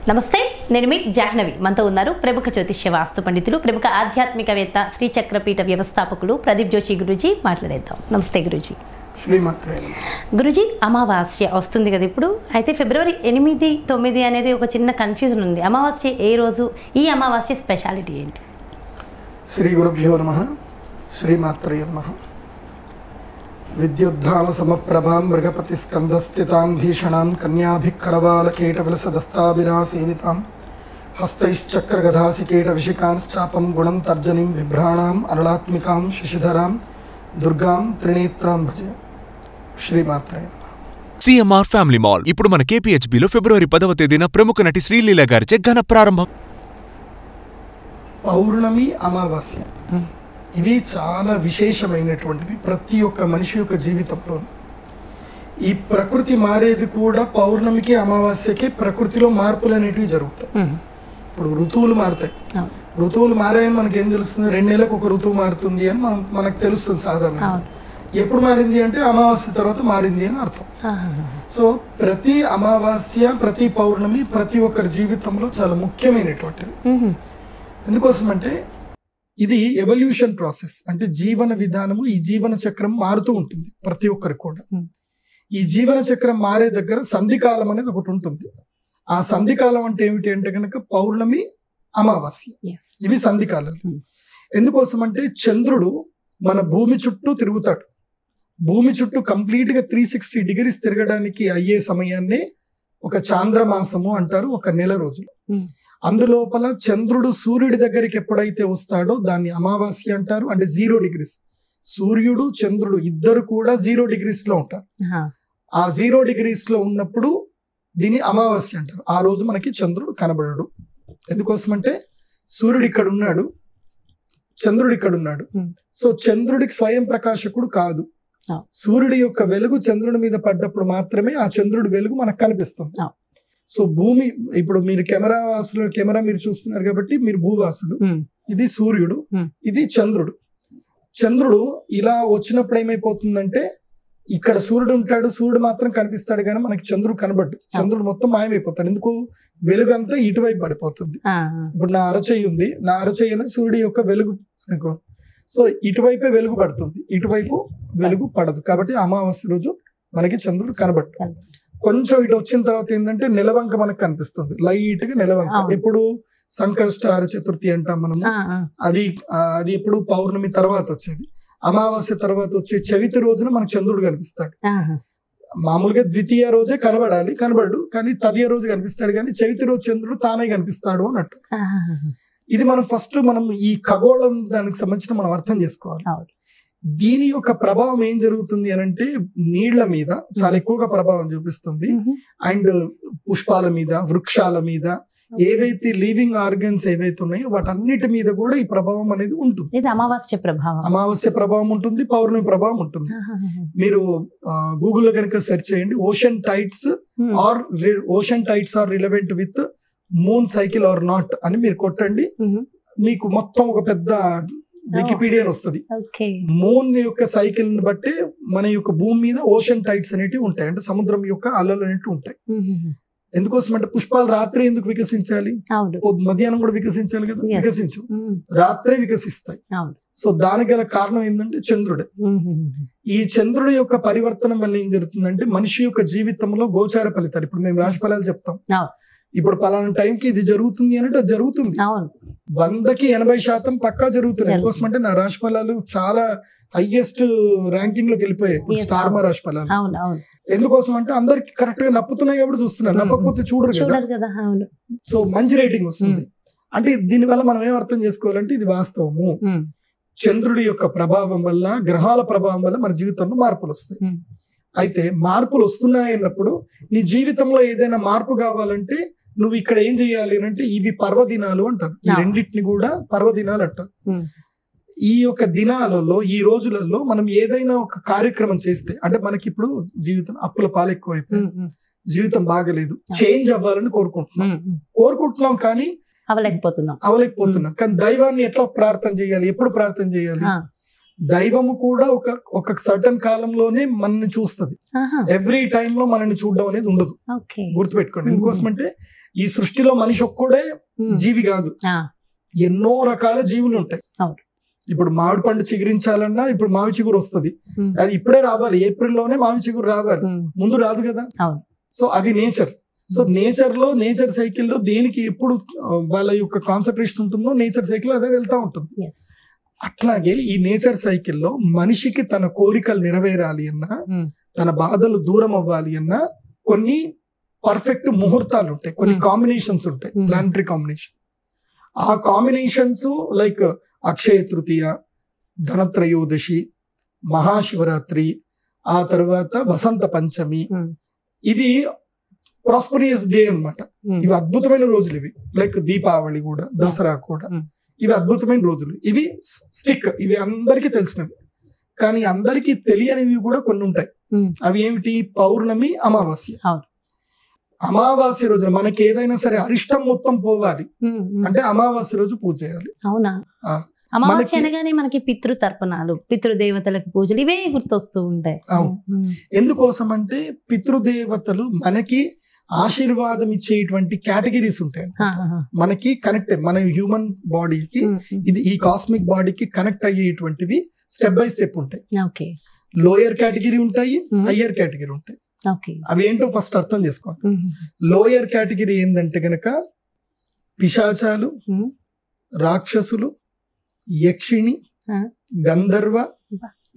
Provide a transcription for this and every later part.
నమస్తే, నేను మీ జాహ్నవి. మనతో ఉన్నారు ప్రముఖ జ్యోతిష్య వాస్తు పండితులు, ప్రముఖ ఆధ్యాత్మికవేత్త, శ్రీచక్రపీఠ వ్యవస్థాపకులు ప్రదీప్ జోషి గురూజీ. మాట్లాడేద్దాం. నమస్తే గురూజీ. గురూజీ, అమావాస్య వస్తుంది కదా ఇప్పుడు. అయితే ఫిబ్రవరి 8, 9 అనేది ఒక చిన్న కన్ఫ్యూజన్ ఉంది. అమావాస్య ఏ రోజు? ఈ అమావాస్య స్పెషాలిటీ ఏంటి? శ్రీ గురుభ్యో నమః. శ్రీమాత్రే నమః. విద్యుద్ధామ సమప్రభాం మృగపతి స్కందస్థితాం భీషణాం కన్యాభిక్కరవాలకేటవిలసదస్తాభిరాసేవితాం హస్తైశ్చక్రగధాసికేట విషికాంశ్చాపం గుణం తర్జనిం బిభ్రాణాం అరుళాత్మికాం శశిధరాం దుర్గాం త్రినేత్రాం భజ. శ్రీమాత్రే నమః. సిఎంఆర్ ఫ్యామిలీ మాల్ ఇప్పుడు మన కేపీహెచ్బిలో ఫిబ్రవరి 10వ తేదీన ప్రముఖ నటి శ్రీలీల గారిచే ఘన ప్రారంభం. పౌర్ణమి, అమావాస్య ఇవి చాలా విశేషమైనటువంటివి ప్రతి ఒక్క మనిషి యొక్క జీవితంలో. ఈ ప్రకృతి మారేది కూడా పౌర్ణమికి, అమావాస్యకి ప్రకృతిలో మార్పులు అనేటివి జరుగుతాయి. ఇప్పుడు ఋతువులు మారుతాయి. ఋతువులు మారాయని మనకి ఏం తెలుస్తుంది? 2 నెలలకు ఒక ఋతువు మారుతుంది అని మనకు తెలుస్తుంది సాధారణంగా. ఎప్పుడు మారింది అంటే అమావాస్య తర్వాత మారింది అని అర్థం. సో ప్రతి అమావాస్య, ప్రతి పౌర్ణమి ప్రతి ఒక్కరి జీవితంలో చాలా ముఖ్యమైనటువంటివి. ఎందుకోసం అంటే ఇది ఎవల్యూషన్ ప్రాసెస్. అంటే జీవన విధానము, ఈ జీవన చక్రం మారుతూ ఉంటుంది ప్రతి ఒక్కరికి కూడా. ఈ జీవన చక్రం మారే దగ్గర సంధికాలం అనేది ఒకటి ఉంటుంది. ఆ సంధికాలం అంటే ఏమిటి అంటే కనుక పౌర్ణమి, అమావాస్య ఇవి సంధికాలాలు. ఎందుకోసం అంటే చంద్రుడు మన భూమి చుట్టూ తిరుగుతాడు. భూమి చుట్టూ కంప్లీట్ గా 360 డిగ్రీస్ తిరగడానికి అయ్యే సమయాన్ని ఒక చాంద్రమాసము అంటారు, ఒక నెల రోజులు. అందులోపల చంద్రుడు సూర్యుడి దగ్గరికి ఎప్పుడైతే వస్తాడో దాన్ని అమావాస్య అంటారు. అంటే 0 డిగ్రీస్. సూర్యుడు చంద్రుడు ఇద్దరు కూడా 0 డిగ్రీస్ లో ఉంటారు. ఆ 0 డిగ్రీస్ లో ఉన్నప్పుడు దీన్ని అమావాస్య అంటారు. ఆ రోజు మనకి చంద్రుడు కనబడడు. ఎందుకోసమంటే సూర్యుడు ఇక్కడ ఉన్నాడు, చంద్రుడు ఇక్కడ ఉన్నాడు. సో చంద్రుడికి స్వయం ప్రకాశకుడు కాదు. సూర్యుడి యొక్క వెలుగు చంద్రుడి మీద పడ్డప్పుడు మాత్రమే ఆ చంద్రుడి వెలుగు మనకు కనిపిస్తుంది. సో భూమి, ఇప్పుడు మీరు కెమెరా మీరు చూస్తున్నారు కాబట్టి మీరు భూవాసులు. ఇది సూర్యుడు, ఇది చంద్రుడు. చంద్రుడు ఇలా వచ్చినప్పుడు ఏమైపోతుందంటే ఇక్కడ సూర్యుడు ఉంటాడు, సూర్యుడు మాత్రం కనిపిస్తాడు కానీ మనకి చంద్రుడు కనబడ్డు. చంద్రుడు మొత్తం మాయమైపోతాడు. ఎందుకు? వెలుగు అంతా ఇటువైపు పడిపోతుంది. ఇప్పుడు నా అరచేయి ఉంది, నా అరచేయి సూర్యుడి యొక్క వెలుగు అనుకో. సో ఇటువైపే వెలుగు పడుతుంది, ఇటువైపు వెలుగు పడదు. కాబట్టి అమావాస్య రోజు మనకి చంద్రుడు కనబడ్డు. కొంచెం ఇటు వచ్చిన తర్వాత ఏంటంటే నెలవంక మనకు కనిపిస్తుంది, లైట్ గా నెలవంక. ఎప్పుడు? సంకష్టార చతుర్థి అంటాం మనము. అది ఎప్పుడు? పౌర్ణమి తర్వాత వచ్చేది. అమావాస్య తర్వాత వచ్చే చవితి రోజున మనకు చంద్రుడు కనిపిస్తాడు. మామూలుగా ద్వితీయ రోజే కనబడు, కానీ తదియ రోజు కనిపిస్తాడు. కానీ చవితి రోజు చంద్రుడు తానే కనిపిస్తాడు అన్నట్టు. ఇది మనం ఫస్ట్ ఈ ఖగోళం దానికి సంబంధించిన మనం అర్థం చేసుకోవాలి. దీని యొక్క ప్రభావం ఏం జరుగుతుంది అని అంటే నీళ్ల మీద చాలా ఎక్కువగా ప్రభావం చూపిస్తుంది. అండ్ పుష్పాల మీద, వృక్షాల మీద, ఏవైతే లివింగ్ ఆర్గన్స్ ఏవైతే ఉన్నాయో వాటన్నిటి మీద కూడా ఈ ప్రభావం అనేది ఉంటుంది. అమావాస్య ప్రభావం ఉంటుంది, పౌర్ణమి ప్రభావం ఉంటుంది. మీరు గూగుల్లో కనుక సెర్చ్ చేయండి, ocean tides are relevant with moon cycle or not అని మీరు కొట్టండి. మీకు మొత్తం ఒక పెద్ద వికీపీడియా వస్తుంది. మూన్ యొక్క సైకిల్ ని బట్టి మన యొక్క భూమి మీద ఓషన్ టైడ్స్ అనేటివి ఉంటాయి. అంటే సముద్రం యొక్క అలలు అనేటివి ఉంటాయి. ఎందుకోసం అంటే పుష్పాలు రాత్రి ఎందుకు వికసించాలి? మధ్యాహ్నం కూడా వికసించాలి కదా, వికసించవు, రాత్రే వికసిస్తాయి. సో దానికి గల కారణం ఏంటంటే చంద్రుడే. ఈ చంద్రుడి యొక్క పరివర్తనం వల్ల ఏం జరుగుతుందంటే మనిషి యొక్క జీవితంలో గోచార ఫలితాలు, ఇప్పుడు మేము రాశి ఫలాలు చెప్తాం, ఇప్పుడు పలానా టైంకి ఇది జరుగుతుంది అంటే అది జరుగుతుంది. 100కి 80% పక్కా జరుగుతుంది. ఎందుకోసం అంటే నా రాశి ఫలాలు చాలా హైయెస్ట్ ర్యాంకింగ్ లోకి వెళ్ళిపోయాయి స్టార్మా రాశి ఫలాలు. ఎందుకోసం అంటే అందరికి కరెక్ట్ గా నప్పుతున్నాయి కాబట్టి చూస్తున్నారు, నప్పకపోతే చూడరు కదా. సో మంచి రేటింగ్ వస్తుంది. అంటే దీనివల్ల మనం ఏం అర్థం చేసుకోవాలంటే ఇది వాస్తవము. చంద్రుడి యొక్క ప్రభావం వల్ల, గ్రహాల ప్రభావం వల్ల మన జీవితంలో మార్పులు వస్తాయి. అయితే మార్పులు వస్తున్నాయి అన్నప్పుడు నీ జీవితంలో ఏదైనా మార్పు కావాలంటే నువ్వు ఇక్కడ ఏం చేయాలి అంటే ఇవి పర్వదినాలు అంటారు. ఈ రెండింటిని కూడా పర్వదినాలు అంటారు. ఈ యొక్క దినాలలో, ఈ రోజులలో మనం ఏదైనా ఒక కార్యక్రమం చేస్తే, అంటే మనకి ఇప్పుడు జీవితం అప్పుల పాలు ఎక్కువైపోయి జీవితం బాగలేదు, చేంజ్ అవ్వాలని కోరుకుంటున్నాం కానీ అవలేకపోతున్నాం. కానీ దైవాన్ని ఎట్లా ప్రార్థన చేయాలి, ఎప్పుడు ప్రార్థన చేయాలి? దైవము కూడా ఒక సర్టన్ కాలంలోనే మనల్ని చూస్తుంది. ఎవ్రీ టైమ్ లో మనల్ని చూడడం అనేది ఉండదు, గుర్తుపెట్టుకోండి. ఎందుకోసమంటే ఈ సృష్టిలో మనిషి ఒక్కడే జీవి కాదు, ఎన్నో రకాల జీవులు ఉంటాయి. ఇప్పుడు మామిడి పండు చిగురించాలన్నా ఇప్పుడు మావి చిగురు వస్తుంది, అది ఇప్పుడే రావాలి, ఏప్రిల్లోనే మావి చిగురు రావాలి, ముందు రాదు కదా. సో అది నేచర్. సో నేచర్ సైకిల్లో దేనికి ఎప్పుడు వాళ్ళ యొక్క కాన్సన్ట్రేషన్ ఉంటుందో నేచర్ సైకిల్ అదే వెళ్తా ఉంటుంది. అట్లాగే ఈ నేచర్ సైకిల్లో మనిషికి తన కోరికలు నెరవేరాలి అన్నా, తన బాధలు దూరం అవ్వాలి అన్నా కొన్ని పర్ఫెక్ట్ ముహూర్తాలు ఉంటాయి, కొన్ని కాంబినేషన్స్ ఉంటాయి, ప్లానటరీ కాంబినేషన్. ఆ కాంబినేషన్స్ లైక్ అక్షయ తృతీయ, ధనత్రయోదశి, మహాశివరాత్రి, ఆ తర్వాత వసంత పంచమి, ఇవి ప్రాస్పరియస్ డే అన్నమాట. ఇవి అద్భుతమైన రోజులు. ఇవి లైక్ దీపావళి కూడా, దసరా కూడా, ఇవి అద్భుతమైన రోజులు. ఇవి స్టిక్, ఇవి అందరికీ తెలిసినవి. కానీ అందరికీ తెలియనివి కూడా కొన్ని ఉంటాయి. అవి ఏమిటి? పౌర్ణమి, అమావాస్య. అమావాస్య రోజున మనకి ఏదైనా సరే అరిష్టం మొత్తం పోవాలి అంటే అమావాస్య రోజు పూజ చేయాలి. అవునా? అమావాస్య అనగానే మనకి పితృతర్పణాలు, పితృదేవతలకు పూజలు ఇవే గుర్తొస్తూ ఉంటాయి. ఎందుకోసం అంటే పితృదేవతలు మనకి ఆశీర్వాదం ఇచ్చేటువంటి కేటగిరీస్ ఉంటాయి. మనకి కనెక్ట్, మన హ్యూమన్ బాడీకి, ఇది ఈ కాస్మిక్ బాడీకి కనెక్ట్ అయ్యేటువంటివి స్టెప్ బై స్టెప్ ఉంటాయి. లోయర్ కేటగిరీ ఉంటాయి, హయ్యర్ కేటగిరీ ఉంటాయి. అవి ఏంటో ఫస్ట్ అర్థం చేసుకోండి. లోయర్ కేటగిరీ ఏంటంటే గనక పిశాచాలు, రాక్షసులు, యక్షిణి, గంధర్వ,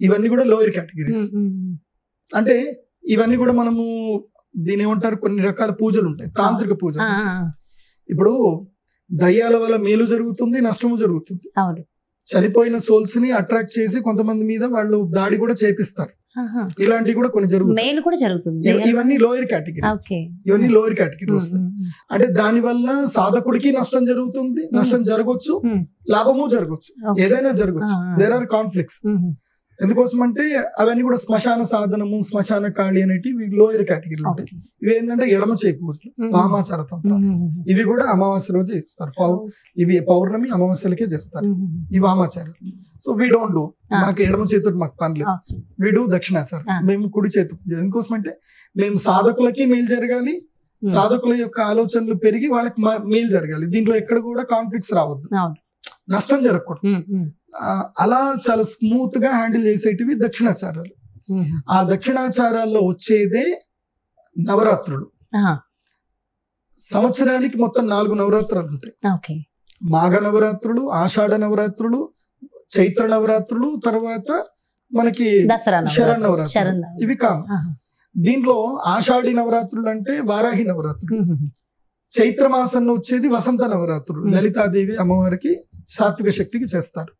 ఇవన్నీ కూడా లోయర్ కేటగిరీస్. అంటే ఇవన్నీ కూడా మనము దీని ఏమంటారు, కొన్ని రకాల పూజలు ఉంటాయి, తాంత్రిక పూజలు. ఇప్పుడు దయ్యాల వల్ల మేలు జరుగుతుంది, నష్టము జరుగుతుంది. చనిపోయిన సోల్స్ ని అట్రాక్ట్ చేసి కొంతమంది మీద వాళ్ళు దాడి కూడా చేపిస్తారు. ఇలాంటివి కూడా కొన్ని జరుగుతుంది. ఇవన్నీ లోయర్ కేటగిరీ, ఇవన్నీ లోయర్ కేటగిరీ వస్తాయి. అంటే దాని వల్ల సాధకుడికి నష్టం జరుగుతుంది, నష్టం జరగవచ్చు, లాభము జరగవచ్చు, ఏదైనా జరగవచ్చు. There are conflicts. ఎందుకోసం అంటే అవన్నీ కూడా శ్మశాన సాధనము, శ్మశాన కాళి అనేటివి లోయర్ కేటగిరీలు ఉంటాయి. ఇవి ఏంటంటే ఎడమ చేయి పూజలు, వామాచార తంత్రాలు. ఇవి కూడా అమావాస్య రోజు చేస్తారు. ఇవి పౌర్ణమి, అమావాస్యలకే చేస్తారు ఈ వామాచారాలు. సో వీ డోంట్ డూ, మాకు ఎడమ చేతుడు మాకు పనిలేదు. వీ డూ దక్షిణాచారం, మేము కుడి చేతు. ఎందుకోసం అంటే మేము సాధకులకి మేలు జరగాలి, సాధకుల యొక్క ఆలోచనలు పెరిగి వాళ్ళకి మేలు జరగాలి. దీంట్లో ఎక్కడ కూడా కాన్ఫ్లిక్ట్స్ రావద్దు, నష్టం జరగకూడదు. అలా చాలా స్మూత్ గా హ్యాండిల్ చేసేటివి దక్షిణాచారాలు. ఆ దక్షిణాచారాల్లో వచ్చేదే నవరాత్రులు. సంవత్సరానికి మొత్తం 4 నవరాత్రులు ఉంటాయి. మాఘ నవరాత్రులు, ఆషాఢ నవరాత్రులు, చైత్ర నవరాత్రులు, తర్వాత మనకి శరణ్ నవరాత్రులు. ఇవి కామన్. దీంట్లో ఆషాఢి నవరాత్రులు అంటే వారాహి నవరాత్రులు. చైత్ర మాసంలో వచ్చేది వసంత నవరాత్రులు, లలితాదేవి అమ్మవారికి సాత్విక శక్తికి చేస్తారు.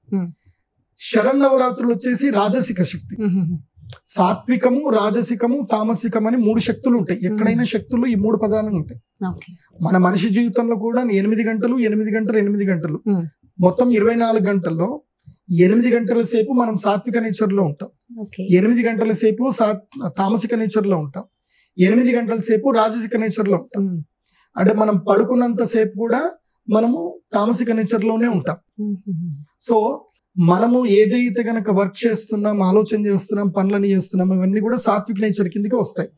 శరణ్ నవరాత్రులు వచ్చేసి రాజసిక శక్తి. సాత్వికము, రాజసికము, తామసికం అని 3 శక్తులు ఉంటాయి. ఎక్కడైనా శక్తులు ఈ 3 పదాలు ఉంటాయి. మన మనిషి జీవితంలో కూడా 8 గంటలు 8 గంటలు 8 గంటలు మొత్తం 24 గంటల్లో 8 గంటల సేపు మనం సాత్విక నేచర్ లో ఉంటాం, 8 గంటల సేపు తామసిక నేచర్ లో ఉంటాం, 8 గంటల సేపు రాజసిక నేచర్ లో ఉంటాం. అంటే మనం పడుకున్నంత సేపు కూడా మనము తామసిక నేచర్ లోనే ఉంటాం. సో మనము ఏదైతే గనక వర్క్ చేస్తున్నాం, ఆలోచన చేస్తున్నాం, పనులని చేస్తున్నాం, ఇవన్నీ కూడా సాత్విక నేచర్ కిందకి వస్తాయి.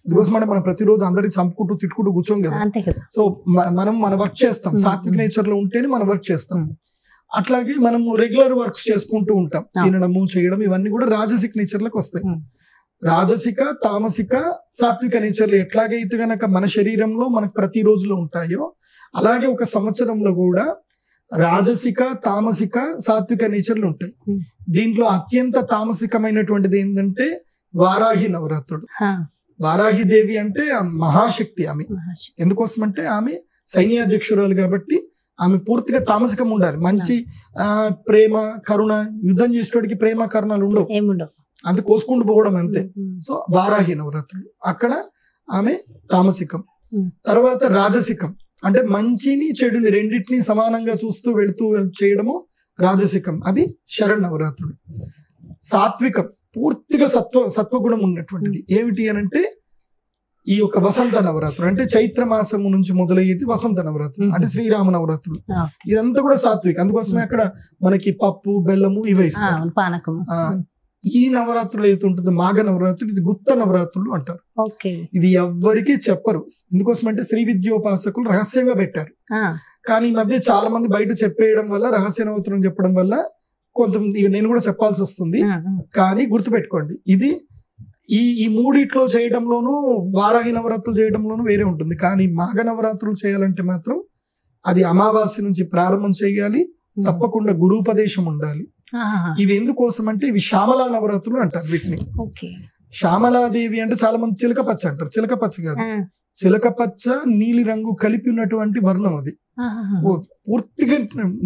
అందుకోసం అంటే మనం ప్రతిరోజు అందరికి చంపుకుంటూ తిట్టుకుంటూ కూర్చోం కదా. సో మనం మన వర్క్ చేస్తాం, సాత్విక నేచర్ లో ఉంటేనే మనం వర్క్ చేస్తాం. అట్లాగే మనము రెగ్యులర్ వర్క్స్ చేసుకుంటూ ఉంటాం, తినడము, చేయడం, ఇవన్నీ కూడా రాజసిక నేచర్ లకు వస్తాయి. రాజసిక, తామసిక, సాత్విక నేచర్లు ఎట్లాగైతే గనక మన శరీరంలో మనకు ప్రతి రోజులో ఉంటాయో అలాగే ఒక సంవత్సరంలో కూడా రాజసిక, తామసిక, సాత్విక నేచర్లు ఉంటాయి. దీంట్లో అత్యంత తామసికమైనటువంటిది ఏంటంటే వారాహి నవరాత్రుడు. వారాహి దేవి అంటే మహాశక్తి ఆమె. ఎందుకోసం అంటే ఆమె సైన్యాధ్యక్షురాలు కాబట్టి ఆమె పూర్తిగా తామసికం ఉండాలి. మంచి ప్రేమ, కరుణ, యుద్ధం చేసేటోడికి ప్రేమ కరుణలు ఉండవు, అంత కోసుకుంటూ పోవడం అంతే. సో వారాహి నవరాత్రులు అక్కడ ఆమె తామసికం. తర్వాత రాజసికం అంటే మంచిని చెడుని రెండింటిని సమానంగా చూస్తూ వెళుతూ చేయడము రాజసికం, అది శరణ్ నవరాత్రుడు. సాత్వికం పూర్తిగా సత్వగుణం ఉన్నటువంటిది. ఏమిటి అనంటే ఈ యొక్క వసంత నవరాత్రులు అంటే చైత్ర మాసము నుంచి మొదలయ్యేది వసంత నవరాత్రులు అంటే శ్రీరామ నవరాత్రులు. ఇదంతా కూడా సాత్విక, అందుకోసమే అక్కడ మనకి పప్పు బెల్లము ఇవే ఇస్తారు. పానకం. ఈ నవరాత్రులు అయితే ఉంటుంది మాఘ నవరాత్రులు, ఇది గుప్త నవరాత్రులు అంటారు. ఇది ఎవ్వరికీ చెప్పరు. ఎందుకోసం అంటే శ్రీ విద్యోపాసకులు రహస్యంగా పెట్టారు. కానీ ఈ మధ్య చాలా మంది బయట చెప్పేయడం వల్ల, రహస్య నవరాత్రులు చెప్పడం వల్ల కొంత నేను కూడా చెప్పాల్సి వస్తుంది. కానీ గుర్తుపెట్టుకోండి, ఇది ఈ మూడిట్లో చేయడంలోనూ వారాహి నవరాత్రులు చేయడంలోనూ వేరే ఉంటుంది. కానీ మాఘ నవరాత్రులు చేయాలంటే మాత్రం అది అమావాస్య నుంచి ప్రారంభం చేయాలి, తప్పకుండా గురూపదేశం ఉండాలి. ఇవి ఎందుకోసం అంటే ఇవి శ్యామలా నవరాత్రులు అంటారు వీటిని. శ్యామలాదేవి అంటే చాలా మంది చిలకపచ్చ అంటారు. చిలకపచ్చ కాదు, చిలకపచ్చ నీలి రంగు కలిపి ఉన్నటువంటి వర్ణం. అది పూర్తిగా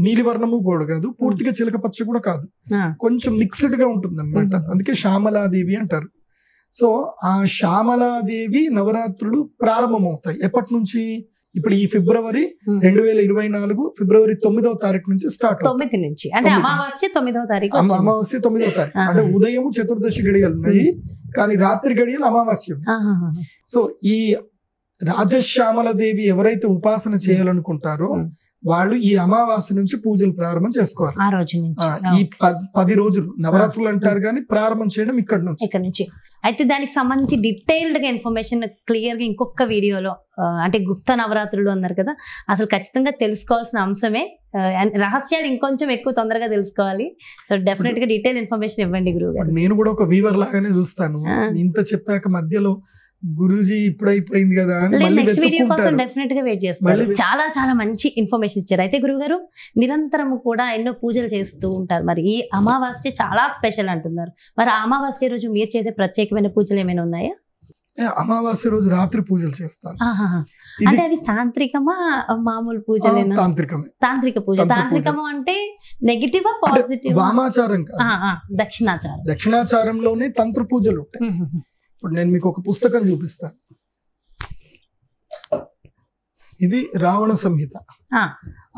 నీలి వర్ణము కూడా కాదు, పూర్తిగా చిలకపచ్చ కూడా కాదు, కొంచెం మిక్స్డ్ గా ఉంటుంది అనమాట. అందుకే శ్యామలాదేవి అంటారు. సో ఆ శ్యామలాదేవి నవరాత్రులు ప్రారంభమవుతాయి ఎప్పటి నుంచి? ఇప్పుడు ఈ ఫిబ్రవరి 2024 ఫిబ్రవరి 9వ తారీఖు నుంచి స్టార్ట్. 9 నుంచి అంటే అమావాస్య 9వ తారీఖు. అమావాస్య 9వ తారీఖు అంటే ఉదయం చతుర్దశి గడియలు ఉన్నాయి, కానీ రాత్రి గడియలు అమావాస్య. సో ఈ రాజశ్యామల దేవి ఎవరైతే ఉపాసన చేయాలనుకుంటారో వాళ్ళు ఈ అమావాస్య నుంచి పూజలు ప్రారంభం చేసుకోవాలి. ఆ రోజు నుంచి ఈ 10 రోజులు నవరాత్రులు అంటారు, కానీ ప్రారంభం చేయడం ఇక్కడ నుంచి. అయితే దానికి సంబంధించి డీటెయిల్డ్ గా ఇన్ఫర్మేషన్ క్లియర్ గా ఇంకొక వీడియోలో, అంటే గుప్త నవరాత్రులు అన్నారు కదా, అసలు ఖచ్చితంగా తెలుసుకోవాల్సిన అంశమే. రహస్యాలు ఇంకొంచెం ఎక్కువ తొందరగా తెలుసుకోవాలి. సో డెఫినెట్ గా డీటెయిల్ ఇన్ఫర్మేషన్ ఇవ్వండి గురువు. నేను కూడా ఒక వీవర్ లాగానే చూస్తాను. ఇంత చెప్పాక మధ్యలో గురూజీ ఇప్పుడు అయిపోయింది కదా నెక్స్ట్ వీడియో కోసం డెఫినెట్ గా వెయిట్ చేస్తారు. చాలా చాలా మంచి ఇన్ఫర్మేషన్ ఇచ్చారు. అయితే గురువు గారు నిరంతరం కూడా ఎన్నో పూజలు చేస్తూ ఉంటారు. మరి ఈ అమావాస్య చాలా స్పెషల్ అంటున్నారు. మరి అమావాస్య రోజు మీరు చేసే ప్రత్యేకమైన పూజలు ఏమైనా ఉన్నాయా? అమావాస్య రోజు రాత్రి పూజలు చేస్తాను. అంటే అవి తాంత్రికమా మామూలు పూజలేనా? తాంత్రికమే. తాంత్రిక పూజ. తాంత్రికము అంటే నెగిటివ్ పాజిటివ్? వామాచారం కాదు, దక్షిణాచారం. దక్షిణాచారంలోనే తంత్ర పూజలు ఉంటాయి. ఇప్పుడు నేను మీకు ఒక పుస్తకం చూపిస్తాను. ఇది రావణ సంహిత.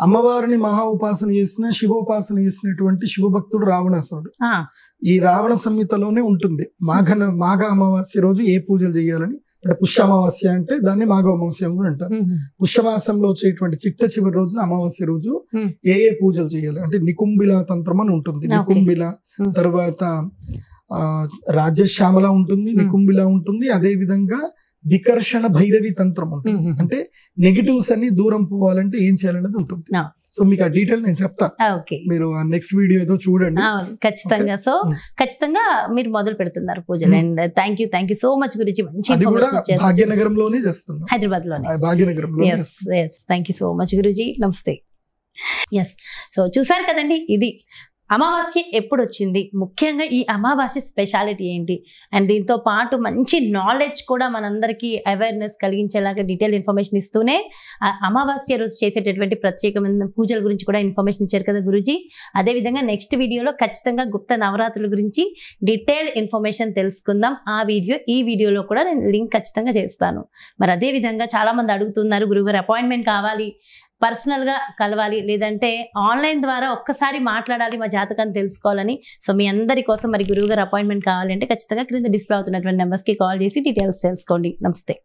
అమ్మవారిని మహా ఉపాసన చేసిన, శివోపాసన చేసినటువంటి శివభక్తుడు రావణాసురుడు. ఈ రావణ సంహితలోనే ఉంటుంది మాఘ అమావాస్య రోజు ఏ పూజలు చేయాలని. అంటే పుష్య అమావాస్య అంటే దాన్ని మాఘ అమావాస్య కూడా అంటారు. పుష్యమాసంలో వచ్చేటువంటి చిట్ట చివరి రోజున అమావాస్య రోజు ఏ పూజలు చేయాలి అంటే నికుంభిల తంత్రం అని ఉంటుంది. నికుంభిల తర్వాత రాజశ్యామల ఉంటుంది, నికుంభిల ఉంటుంది, అదే విధంగా వికర్షణ భైరవి తంత్రం ఉంటుంది. అంటే నెగిటివ్స్ అన్ని దూరం పోవాలంటే ఏం చేయాలనేది ఉంటుంది. సో మీకు ఆ డీటెయిల్ నేను చెప్తాను, మీరు నెక్స్ట్ వీడియో ఏదో చూడండి ఖచ్చితంగా. సో ఖచ్చితంగా మీరు మొదలు పెడుతున్నారు పూజలు. And thank you so much గురించి. మంచి భాగ్యనగరంలోనే చేస్తున్నాం, హైదరాబాద్ లోనే భాగ్యనగరంలో. థ్యాంక్ యూ సో మచ్ గురుజీ. నమస్తే. సో చూసారు కదండి, ఇది అమావాస్య ఎప్పుడు వచ్చింది, ముఖ్యంగా ఈ అమావాస్య స్పెషాలిటీ ఏంటి, అండ్ దీంతో పాటు మంచి నాలెడ్జ్ కూడా మనందరికీ అవేర్నెస్ కలిగించేలాగా డీటెయిల్ ఇన్ఫర్మేషన్ ఇస్తూనే అమావాస్య రోజు చేసేటటువంటి ప్రత్యేకమైన పూజల గురించి కూడా ఇన్ఫర్మేషన్ ఇచ్చారు కదా గురూజీ. అదేవిధంగా నెక్స్ట్ వీడియోలో ఖచ్చితంగా గుప్త నవరాత్రుల గురించి డీటెయిల్ ఇన్ఫర్మేషన్ తెలుసుకుందాం. ఈ వీడియోలో కూడా నేను లింక్ ఖచ్చితంగా చేస్తాను. మరి అదేవిధంగా చాలామంది అడుగుతున్నారు, గురువుగారు అపాయింట్మెంట్ కావాలి, పర్సనల్గా కలవాలి, లేదంటే ఆన్లైన్ ద్వారా ఒక్కసారి మాట్లాడాలి, మా జాతకాన్ని తెలుసుకోవాలని. సో మీ అందరి కోసం మరి గురువుగారు అపాయింట్మెంట్ కావాలంటే ఖచ్చితంగా క్రింద డిస్ప్లే అవుతున్నటువంటి నెంబర్స్కి కాల్ చేసి డీటెయిల్స్ తెలుసుకోండి. నమస్తే.